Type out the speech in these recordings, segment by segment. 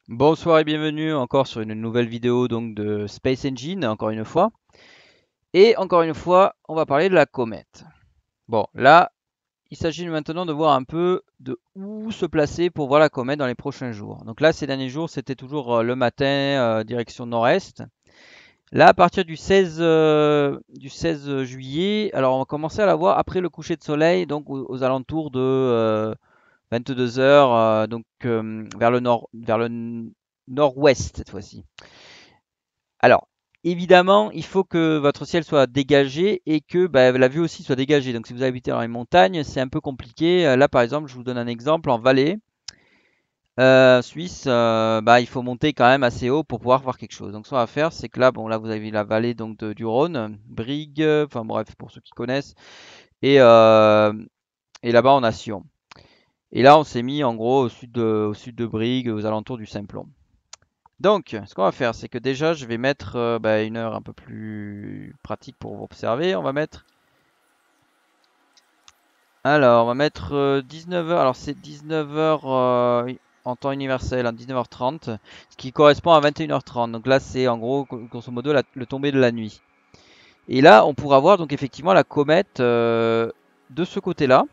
Bonsoir et bienvenue encore sur une nouvelle vidéo donc de Space Engine, encore une fois. Et encore une fois, on va parler de la comète. Bon, là, il s'agit maintenant de voir un peu de où se placer pour voir la comète dans les prochains jours. Donc là, ces derniers jours, c'était toujours le matin, direction nord-est. Là, à partir du 16 juillet, alors on va commencer à la voir après le coucher de soleil, donc aux alentours de 22 heures, vers le nord-ouest cette fois-ci. Alors, évidemment, il faut que votre ciel soit dégagé et que la vue aussi soit dégagée. Donc, si vous habitez dans les montagnes, c'est un peu compliqué. Là, par exemple, je vous donne un exemple en vallée suisse. Il faut monter quand même assez haut pour pouvoir voir quelque chose. Donc, ce qu'on va faire, c'est que là, bon, là, vous avez la vallée donc du Rhône, Brigue, enfin bref, pour ceux qui connaissent, et, euh, et là-bas, on a Sion. Et là, on s'est mis en gros au sud de Brigue, aux alentours du Simplon. Donc, ce qu'on va faire, c'est que déjà, je vais mettre une heure un peu plus pratique pour vous observer. On va mettre. Alors, on va mettre 19 heures. Alors, c'est 19 heures en temps universel, 19h30, ce qui correspond à 21h30. Donc là, c'est en gros, grosso modo, le tomber de la nuit. Et là, on pourra voir donc effectivement la comète de ce côté-là.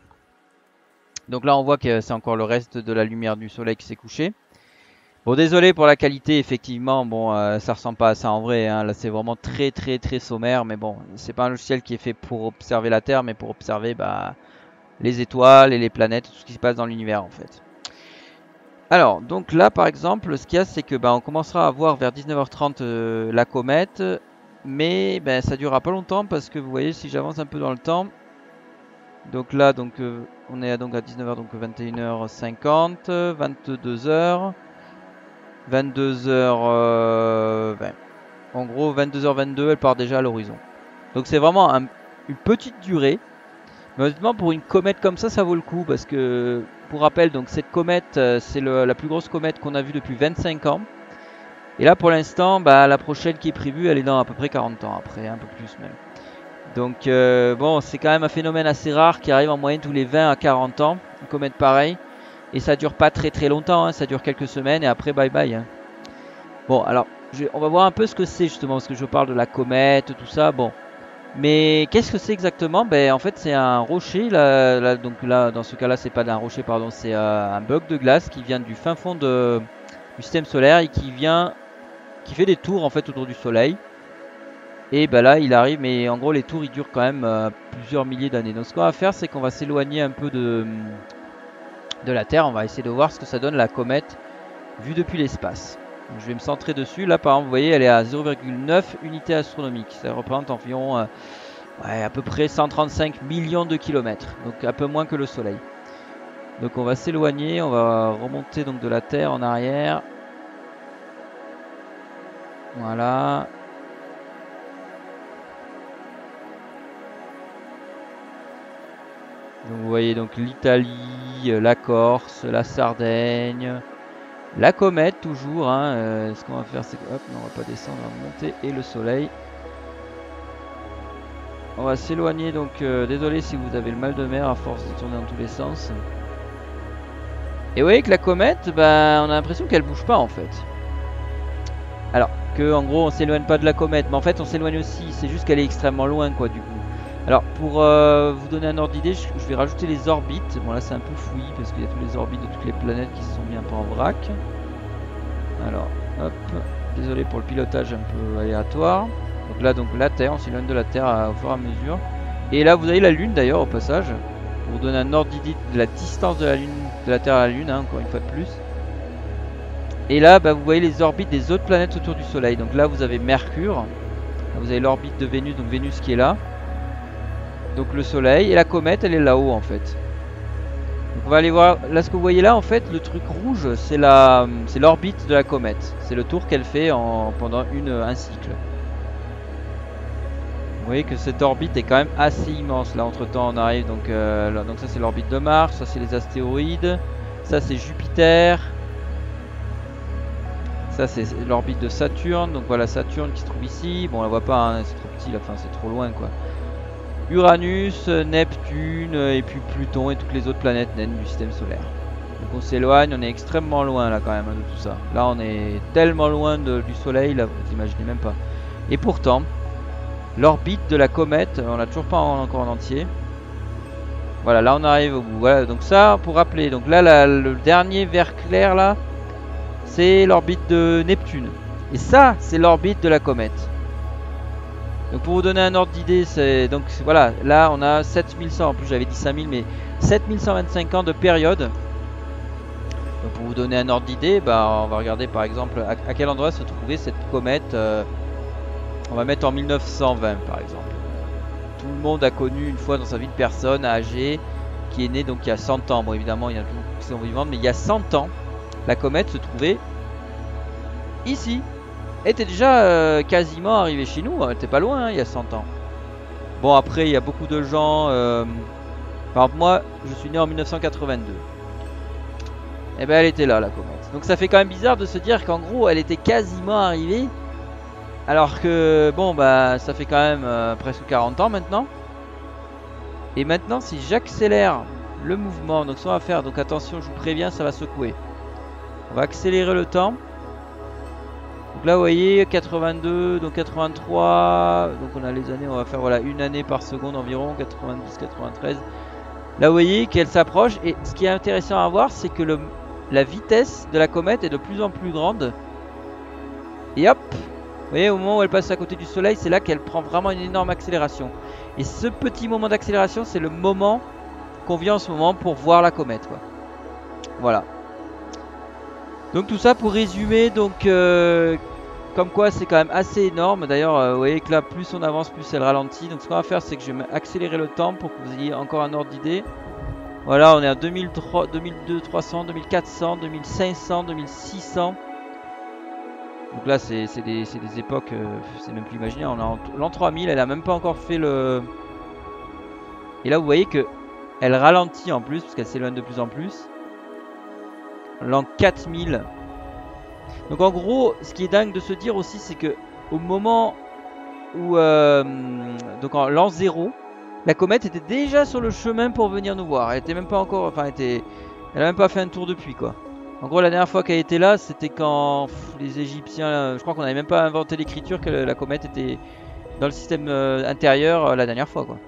Donc là, on voit que c'est encore le reste de la lumière du soleil qui s'est couché. Bon, désolé pour la qualité, effectivement, bon, ça ressemble pas à ça en vrai, hein. Là, c'est vraiment très très très sommaire, mais bon, c'est pas un logiciel qui est fait pour observer la Terre, mais pour observer les étoiles et les planètes, tout ce qui se passe dans l'univers en fait. Alors, donc là, par exemple, ce qu'il y a, c'est que on commencera à voir vers 19h30 la comète, mais ça durera pas longtemps parce que vous voyez, si j'avance un peu dans le temps, donc là, on est donc à 19h, donc 21h50, 22h. 22h20. En gros, 22h22, elle part déjà à l'horizon. Donc c'est vraiment une petite durée. Mais honnêtement, pour une comète comme ça vaut le coup. Parce que, pour rappel, donc cette comète, c'est la plus grosse comète qu'on a vue depuis 25 ans. Et là, pour l'instant, la prochaine qui est prévue, elle est dans à peu près 40 ans après, un peu plus même. Donc bon, c'est quand même un phénomène assez rare qui arrive en moyenne tous les 20 à 40 ans. Une comète pareille. Et ça dure pas très très longtemps, hein, ça dure quelques semaines et après bye bye, hein. Bon, alors, on va voir un peu ce que c'est justement, parce que je parle de la comète, tout ça. Bon, mais qu'est-ce que c'est exactement? En fait, c'est un rocher. Donc là, dans ce cas-là, c'est pas un rocher, pardon, c'est un bloc de glace qui vient du fin fond du système solaire et qui fait des tours en fait autour du Soleil. Et là, il arrive, mais en gros, les tours ils durent quand même plusieurs milliers d'années. Donc, ce qu'on va faire, c'est qu'on va s'éloigner un peu de la Terre. On va essayer de voir ce que ça donne la comète vue depuis l'espace. Donc, je vais me centrer dessus. Là, par exemple, vous voyez, elle est à 0,9 unités astronomiques. Ça représente environ à peu près 135 millions de kilomètres. Donc un peu moins que le Soleil. Donc on va s'éloigner. On va remonter donc de la Terre en arrière. Voilà. Donc vous voyez donc l'Italie, la Corse, la Sardaigne, la comète toujours, hein. Ce qu'on va faire, c'est que hop, non, on va pas descendre, on va monter et le Soleil. On va s'éloigner donc, désolé si vous avez le mal de mer à force de tourner dans tous les sens. Et vous voyez que la comète, on a l'impression qu'elle bouge pas en fait. Alors que en gros on s'éloigne pas de la comète, mais en fait on s'éloigne aussi, c'est juste qu'elle est extrêmement loin quoi du coup. Alors pour vous donner un ordre d'idée, je vais rajouter les orbites. Bon là c'est un peu fouillis parce qu'il y a tous les orbites de toutes les planètes qui se sont mis un peu en vrac. Alors hop, désolé pour le pilotage un peu aléatoire. Donc la Terre, on s'éloigne de la Terre au fur et à mesure. Et là vous avez la Lune d'ailleurs au passage. Pour vous donner un ordre d'idée de la distance de la Terre à la Lune, hein, encore une fois de plus. Et là vous voyez les orbites des autres planètes autour du Soleil. Donc là vous avez Mercure. Là, vous avez l'orbite de Vénus, donc Vénus qui est là. Donc le Soleil et la comète elle est là-haut en fait. Donc on va aller voir, là ce que vous voyez là en fait, le truc rouge c'est l'orbite de la comète. C'est le tour qu'elle fait pendant un cycle. Vous voyez que cette orbite est quand même assez immense. Là entre temps on arrive donc ça c'est l'orbite de Mars, ça c'est les astéroïdes, ça c'est Jupiter. Ça c'est l'orbite de Saturne, donc voilà Saturne qui se trouve ici. Bon on la voit pas, hein, c'est trop petit, là, enfin c'est trop loin quoi. Uranus, Neptune et puis Pluton et toutes les autres planètes naines du système solaire. Donc On s'éloigne, on est extrêmement loin là quand même de tout ça. Là on est tellement loin du soleil, là vous imaginez même pas. Et pourtant, l'orbite de la comète, on l'a toujours pas encore en entier. Voilà, là on arrive au bout. Voilà, donc ça pour rappeler. Donc là, le dernier vert clair là, c'est l'orbite de Neptune. Et ça, c'est l'orbite de la comète. Donc pour vous donner un ordre d'idée, c'est donc voilà, là on a 7100, en plus j'avais dit 5000, mais 7125 ans de période. Donc pour vous donner un ordre d'idée, bah, on va regarder par exemple à quel endroit se trouvait cette comète. On va mettre en 1920 par exemple. Tout le monde a connu une fois dans sa vie une personne âgée qui est née donc il y a 100 ans. Bon évidemment il y en a qui sont vivants, mais il y a 100 ans, la comète se trouvait ici. Elle était déjà quasiment arrivée chez nous, elle était pas loin hein, il y a 100 ans. Bon après il y a beaucoup de gens, par exemple moi je suis né en 1982. Et ben elle était là la comète. Donc ça fait quand même bizarre de se dire qu'en gros elle était quasiment arrivée. Alors que bon bah ça fait quand même presque 40 ans maintenant. Et maintenant si j'accélère le mouvement, donc ce qu'on va faire, donc attention je vous préviens ça va secouer. On va accélérer le temps. Donc là vous voyez 82, donc 83, donc on a les années, on va faire voilà une année par seconde environ, 90, 93. Là vous voyez qu'elle s'approche et ce qui est intéressant à voir c'est que la vitesse de la comète est de plus en plus grande. Et hop, vous voyez au moment où elle passe à côté du soleil, c'est là qu'elle prend vraiment une énorme accélération. Et ce petit moment d'accélération c'est le moment qu'on vient en ce moment pour voir la comète quoi. Voilà. Donc tout ça pour résumer, donc comme quoi c'est quand même assez énorme. D'ailleurs vous voyez que là plus on avance plus elle ralentit. Donc ce qu'on va faire c'est que je vais accélérer le temps pour que vous ayez encore un ordre d'idée. Voilà on est à 2003, 2300, 2400, 2500, 2600. Donc là c'est des époques, c'est même plus imaginaire. On a l'an 3000, elle a même pas encore fait le... Et là vous voyez que elle ralentit en plus parce qu'elle s'éloigne de plus en plus. L'an 4000. Donc en gros, ce qui est dingue de se dire aussi, c'est que au moment où, donc en l'an 0, la comète était déjà sur le chemin pour venir nous voir. Elle était même pas encore, enfin, elle a même pas fait un tour depuis quoi. En gros, la dernière fois qu'elle était là, c'était quand les Égyptiens, je crois qu'on n'avait même pas inventé l'écriture que la comète était dans le système intérieur la dernière fois quoi.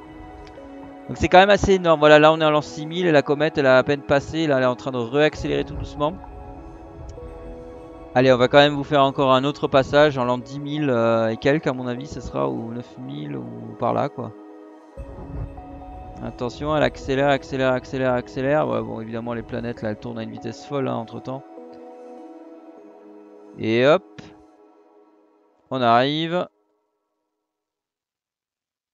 Donc c'est quand même assez énorme. Voilà, là on est en l'an 6000 et la comète elle a à peine passé. Là elle est en train de réaccélérer tout doucement. Allez, on va quand même vous faire encore un autre passage en l'an 10 000 et quelques à mon avis, ce sera, ou 9000 ou par là quoi. Attention, elle accélère, accélère, accélère, accélère. Ouais, bon évidemment les planètes là elles tournent à une vitesse folle hein, entre temps. Et hop, on arrive.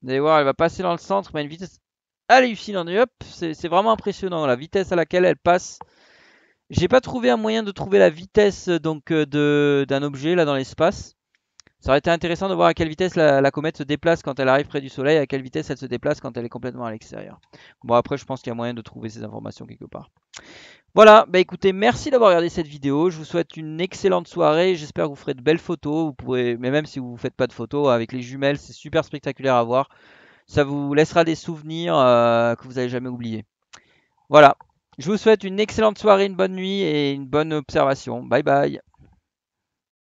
Vous allez voir, elle va passer dans le centre, mais à une vitesse hallucinante. Et hop, c'est vraiment impressionnant la vitesse à laquelle elle passe. J'ai pas trouvé un moyen de trouver la vitesse donc d'un objet là dans l'espace. Ça aurait été intéressant de voir à quelle vitesse la comète se déplace quand elle arrive près du soleil, à quelle vitesse elle se déplace quand elle est complètement à l'extérieur. Bon après je pense qu'il y a moyen de trouver ces informations quelque part. Voilà, bah écoutez, merci d'avoir regardé cette vidéo. Je vous souhaite une excellente soirée. J'espère que vous ferez de belles photos. Vous pourrez, mais même si vous ne faites pas de photos, avec les jumelles, c'est super spectaculaire à voir. Ça vous laissera des souvenirs que vous n'allez jamais oublier. Voilà. Je vous souhaite une excellente soirée, une bonne nuit et une bonne observation. Bye bye.